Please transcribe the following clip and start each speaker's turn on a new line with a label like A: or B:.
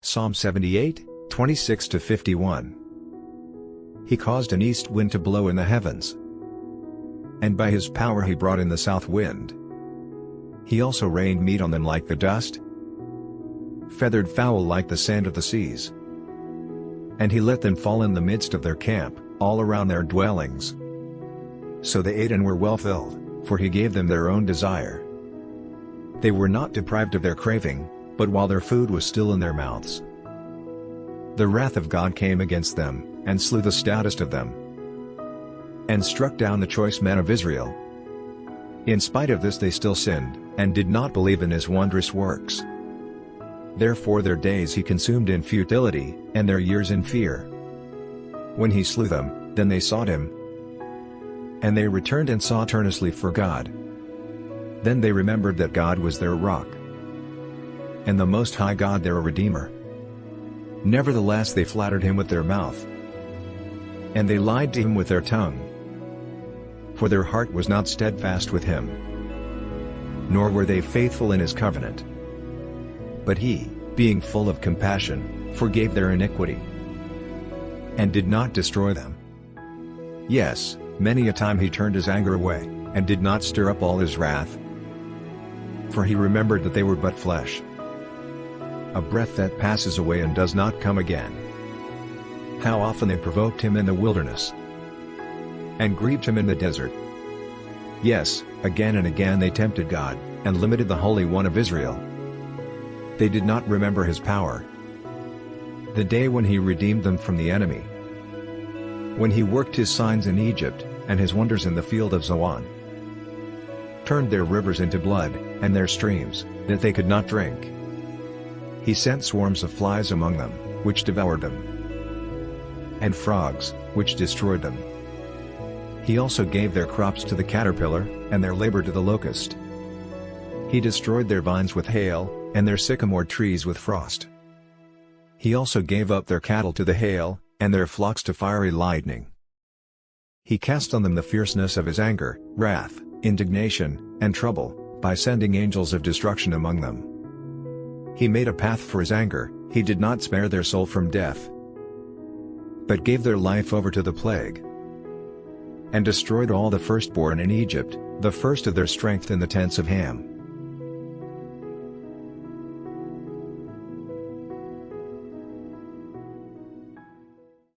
A: Psalm 78, 26-51. He caused an east wind to blow in the heavens, and by his power he brought in the south wind. He also rained meat on them like the dust, feathered fowl like the sand of the seas. And he let them fall in the midst of their camp, all around their dwellings. So they ate and were well filled, for he gave them their own desire. They were not deprived of their craving, but while their food was still in their mouths, the wrath of God came against them, and slew the stoutest of them, and struck down the choice men of Israel. In spite of this they still sinned, and did not believe in his wondrous works. Therefore their days he consumed in futility, and their years in fear. When he slew them, then they sought him, and they returned and sought earnestly for God. Then they remembered that God was their rock, and the Most High God their Redeemer. Nevertheless they flattered him with their mouth, and they lied to him with their tongue. For their heart was not steadfast with him, nor were they faithful in his covenant. But he, being full of compassion, forgave their iniquity, and did not destroy them. Yes, many a time he turned his anger away, and did not stir up all his wrath. For he remembered that they were but flesh, a breath that passes away and does not come again. How often they provoked him in the wilderness, and grieved him in the desert. Yes, again and again they tempted God, and limited the Holy One of Israel. They did not remember his power, the day when he redeemed them from the enemy, when he worked his signs in Egypt, and his wonders in the field of Zoan, turned their rivers into blood, and their streams, that they could not drink. He sent swarms of flies among them, which devoured them, and frogs, which destroyed them. He also gave their crops to the caterpillar, and their labor to the locust. He destroyed their vines with hail, and their sycamore trees with frost. He also gave up their cattle to the hail, and their flocks to fiery lightning. He cast on them the fierceness of his anger, wrath, indignation, and trouble, by sending angels of destruction among them. He made a path for his anger, he did not spare their soul from death, but gave their life over to the plague, and destroyed all the firstborn in Egypt, the first of their strength in the tents of Ham.